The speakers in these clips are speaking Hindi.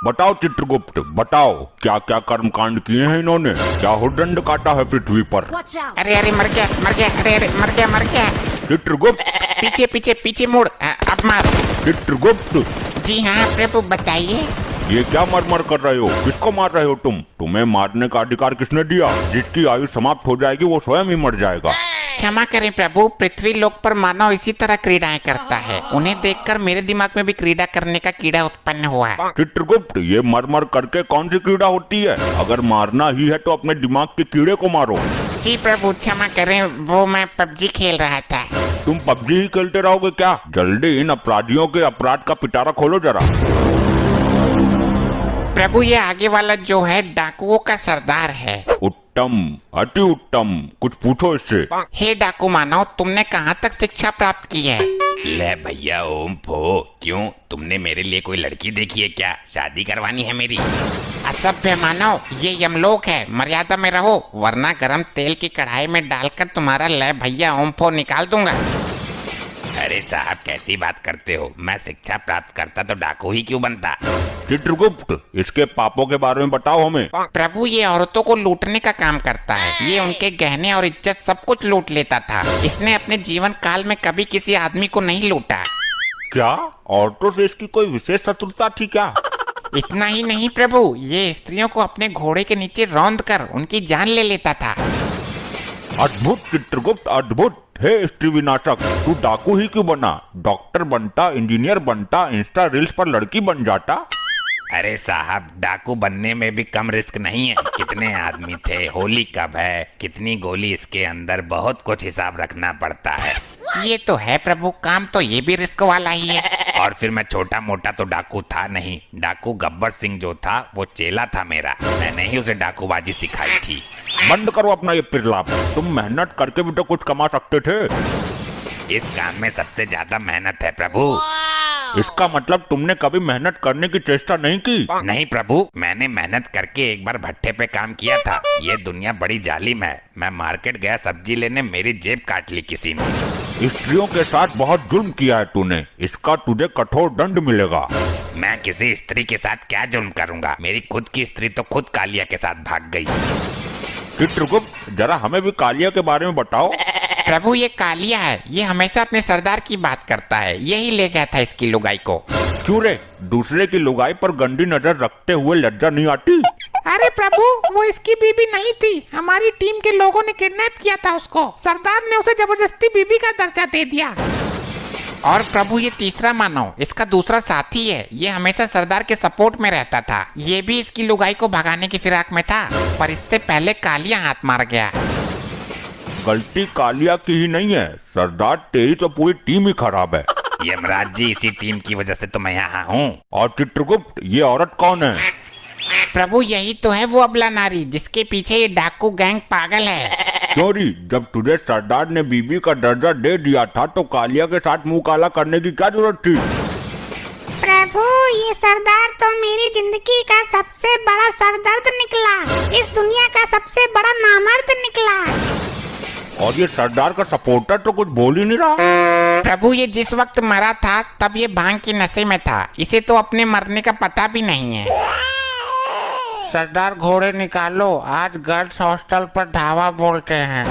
बताओ चित्रगुप्त, बताओ क्या क्या कर्म कांड किए हैं इन्होंने, क्या हुडदंड काटा है पृथ्वी पर। अरे अरे मर गया मर गया, अरे अरे मर गया मर गया। चित्रगुप्त, पीछे पीछे पीछे मुड़, अब मार। चित्रगुप्त, जी हाँ प्रभु बताइए। ये क्या मर कर रहे हो, किसको मार रहे हो तुम? तुम्हें मारने का अधिकार किसने दिया? जिसकी आयु समाप्त हो जाएगी वो स्वयं ही मर जाएगा। क्षमा करें प्रभु, पृथ्वी लोक पर मानव इसी तरह क्रीड़ाएं करता है। उन्हें देखकर मेरे दिमाग में भी क्रीड़ा करने का कीड़ा उत्पन्न हुआ है। चित्रगुप्त, ये मर करके कौन सी कीड़ा होती है? अगर मारना ही है तो अपने दिमाग के कीड़े को मारो। जी प्रभु क्षमा करें, वो मैं पबजी खेल रहा था। तुम पबजी ही खेलते रहोगे क्या? जल्दी इन अपराधियों के अपराध का पिटारा खोलो जरा। प्रभु ये आगे वाला जो है डाकुओं का सरदार है। उत्तम, अति उत्तम, कुछ पूछो इससे। हे डाकू मानव, तुमने कहाँ तक शिक्षा प्राप्त की है? ले भैया ओम फो, क्यों तुमने मेरे लिए कोई लड़की देखी है क्या? शादी करवानी है मेरी? असभ्य मानव, ये यमलोक है, मर्यादा में रहो वरना गरम तेल की कढ़ाई में डालकर तुम्हारा ले भैया ओम फो निकाल दूंगा। अरे साहब कैसी बात करते हो? मैं शिक्षा प्राप्त करता तो डाकू ही क्यों बनता? चित्रगुप्त, इसके पापों के बारे में बताओ हमें। प्रभु ये औरतों को लूटने का काम करता है। ये उनके गहने और इज्जत सब कुछ लूट लेता था। इसने अपने जीवन काल में कभी किसी आदमी को नहीं लूटा। क्या औरतों से इसकी कोई विशेष शत्रुता थी क्या? इतना ही नहीं प्रभु, ये स्त्रियों को अपने घोड़े के नीचे रौंद कर उनकी जान ले लेता था। अद्भुत चित्रगुप्त, अद्भुत। हे स्त्री विनाशक, तू डाकू ही क्यों बना? डॉक्टर बनता, इंजीनियर बनता, इंस्टा रील्स पर लड़की बन जाता। अरे साहब डाकू बनने में भी कम रिस्क नहीं है। कितने आदमी थे, होली कब है, कितनी गोली इसके अंदर, बहुत कुछ हिसाब रखना पड़ता है। ये तो है प्रभु, काम तो ये भी रिस्क वाला ही है। और फिर मैं छोटा मोटा तो डाकू था नहीं। डाकू गब्बर सिंह जो था वो चेला था मेरा, मैंने ही उसे डाकूबाजी सिखाई थी। बंद करो अपना ये पिरलाप, तुम मेहनत करके भी तो कुछ कमा सकते थे। इस काम में सबसे ज्यादा मेहनत है प्रभु। इसका मतलब तुमने कभी मेहनत करने की चेष्टा नहीं की? नहीं प्रभु, मैंने मेहनत करके एक बार भट्टे पे काम किया था। ये दुनिया बड़ी जालिम है। मैं मार्केट गया सब्जी लेने, मेरी जेब काट ली किसी ने। स्त्रियों के साथ बहुत जुल्म किया है तूने, इसका तुझे कठोर दंड मिलेगा। मैं किसी स्त्री के साथ क्या जुल्म करूंगा? मेरी खुद की स्त्री तो खुद कालिया के साथ भाग गई। चित्रगुप्त, जरा हमें भी कालिया के बारे में बताओ। प्रभु ये कालिया है, ये हमेशा अपने सरदार की बात करता है। यही ले गया था इसकी लुगाई को। क्यों रे, दूसरे की लुगाई पर गंदी नजर रखते हुए लज्जा नहीं आती? अरे प्रभु, वो इसकी बीबी नहीं थी, हमारी टीम के लोगों ने किडनैप किया था उसको। सरदार ने उसे जबरदस्ती बीबी का दर्जा दे दिया। और प्रभु ये तीसरा मानव इसका दूसरा साथी है। ये हमेशा सरदार के सपोर्ट में रहता था। ये भी इसकी लुगाई को भगाने की फिराक में था, पर इससे पहले कालिया हाथ मार गया। गलती कालिया की ही नहीं है सरदार, तेरी तो पूरी टीम ही खराब है। यमराज जी, इसी टीम की वजह से तो मैं यहाँ हूँ। और चित्रगुप्त, ये औरत कौन है? प्रभु यही तो है वो अबला नारी जिसके पीछे ये डाकू गैंग पागल है। क्यों री, जब तुझे सरदार ने बीबी का दर्जा दे दिया था तो कालिया के साथ मुंह काला करने की क्या जरूरत थी? प्रभु ये सरदार तो मेरी जिंदगी का सबसे बड़ा सरदर्द निकला, इस दुनिया का सबसे बड़ा नामर्द निकला। और ये सरदार का सपोर्टर तो कुछ बोल ही नहीं रहा। प्रभु ये जिस वक्त मरा था तब ये भांग के नशे में था। इसे तो अपने मरने का पता भी नहीं है। सरदार घोड़े निकालो, आज गर्ल्स हॉस्टल पर धावा बोलते हैं।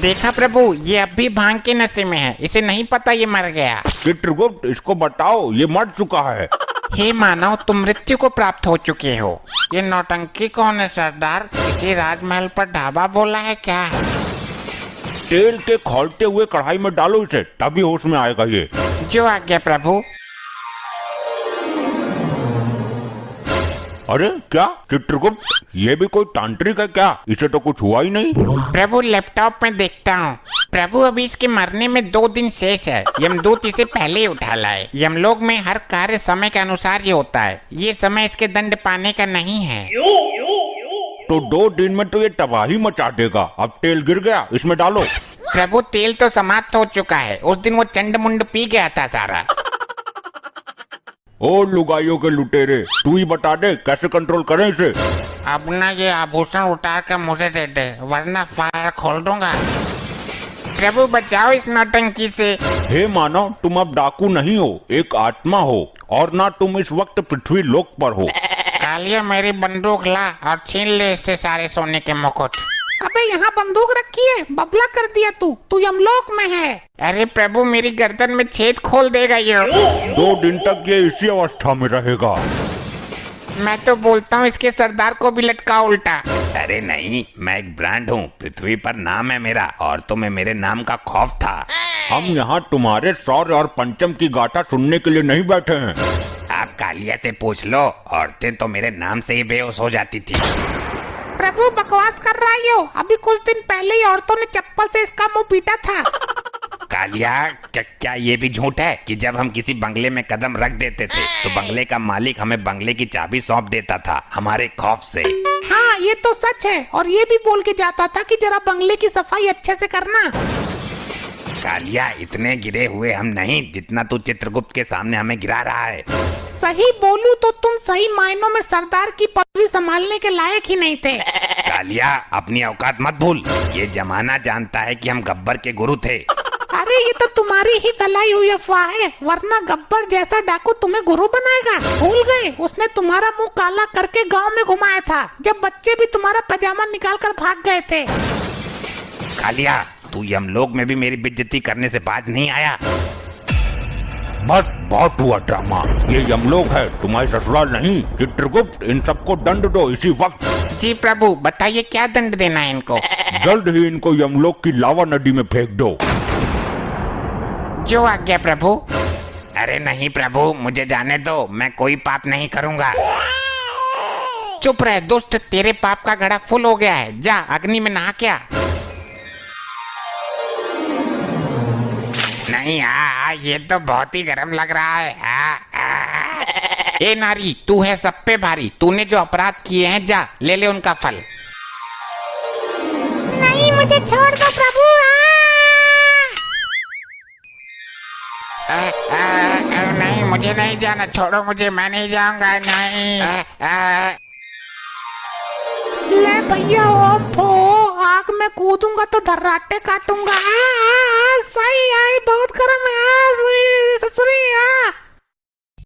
देखा प्रभु, ये अब भी भांग के नशे में है। इसे नहीं पता ये मर गया। चित्रगुप्त, इसको बताओ ये मर चुका है। हे मानव, तुम मृत्यु को प्राप्त हो चुके हो। ये नौटंकी कौन है सरदार? किसी राजमहल पर ढाबा बोला है क्या? तेल के खौलते हुए कढ़ाई में डालो इसे, तभी होश में आएगा ये। जो आज्ञा प्रभु। अरे क्या चित्रगुप्त, ये भी कोई तांत्रिक है क्या? इसे तो कुछ हुआ ही नहीं। प्रभु लैपटॉप में देखता हूँ। प्रभु अभी इसके मरने में 2 दिन शेष है। यमदूत इसे पहले ही उठा लाए। यमलोक में हर कार्य समय के अनुसार ही होता है। ये समय इसके दंड पाने का नहीं है। तो 2 दिन में तो ये तबाही मचा देगा। अब तेल गिर गया, इसमें डालो। प्रभु तेल तो समाप्त हो चुका है। उस दिन वो चंड मुंड पी गया था सारा। ओ लुगाइयों के लुटेरे, तू ही बता दे कैसे कंट्रोल करें इसे। अब ना ये आभूषण उतार कर मुझे दे दे, वरना फायर खोल दूंगा। प्रभु बचाओ इस नौटंकी से। हे मानव, तुम अब डाकू नहीं हो, एक आत्मा हो, और ना तुम इस वक्त पृथ्वी लोक पर हो। कालिया मेरी बंदूक ला और छीन ले इससे सारे सोने के मुकुट। अबे यहाँ बंदूक रखी है, बबला कर दिया तू यमलोक में है। अरे प्रभु मेरी गर्दन में छेद खोल देगा ये। 2 दिन तक ये इसी अवस्था में रहेगा। मैं तो बोलता हूँ इसके सरदार को भी लटका उल्टा। अरे नहीं, मैं एक ब्रांड हूँ, पृथ्वी पर नाम है मेरा, औरतों में मेरे नाम का खौफ था। हम यहाँ तुम्हारे शौर्य और पंचम की गाथा सुनने के लिए नहीं बैठे हैं। आप कालिया से पूछ लो, औरतें तो मेरे नाम से ही बेहोश हो जाती थी। प्रभु बकवास कर रहा है यो, अभी कुछ दिन पहले ही औरतों ने चप्पल से इसका मुंह पीटा था। कालिया, क्या ये भी झूठ है कि जब हम किसी बंगले में कदम रख देते थे तो बंगले का मालिक हमें बंगले की चाबी सौंप देता था हमारे खौफ से? हाँ ये तो सच है, और ये भी बोल के जाता था कि जरा बंगले की सफाई अच्छे से करना। कालिया, इतने गिरे हुए हम नहीं जितना तू चित्रगुप्त के सामने हमें गिरा रहा है। सही बोलूं तो तुम सही मायनों में सरदार की पदवी संभालने के लायक ही नहीं थे। कालिया, अपनी औकात मत भूल, ये जमाना जानता है कि हम गब्बर के गुरु थे। अरे ये तो तुम्हारी ही फैलाई हुई अफवाह है, वरना गब्बर जैसा डाकू तुम्हें गुरु बनाएगा। भूल गए, उसने तुम्हारा मुंह काला करके गांव में घुमाया था, जब बच्चे भी तुम्हारा पजामा निकाल कर भाग गए थे। कालिया, तू यमलोक में भी मेरी बेइज्जती करने से बाज नहीं आया। बस बहुत हुआ ड्रामा, ये यमलोक है, तुम्हारे ससुराल नहीं। चित्रगुप्त, इन सबको दंड दो इसी वक्त। जी प्रभु, बताइए क्या दंड देना है इनको? जल्द ही इनको यमलोक की लावा नदी में फेंक दो। जो आज्ञा प्रभु। अरे नहीं प्रभु, मुझे जाने दो, मैं कोई पाप नहीं करूंगा। चुप रहे दुष्ट, तेरे पाप का घड़ा फुल हो गया है, जा अग्नि में नहा क्या। नहीं, ये तो बहुत ही गर्म लग रहा है। ए नारी, तू है सब पे भारी, तूने जो अपराध किए हैं जा ले ले उनका फल। नहीं, मुझे छोड़ दो प्रभु। नहीं, मुझे नहीं जाना, छोड़ो मुझे, मैं नहीं जाऊंगा। नहीं। ले भैया, ओम फो, आग में कूदूंगा तो धर्राटे काटूंगा। सही आई, बहुत गर्म है ससुरी।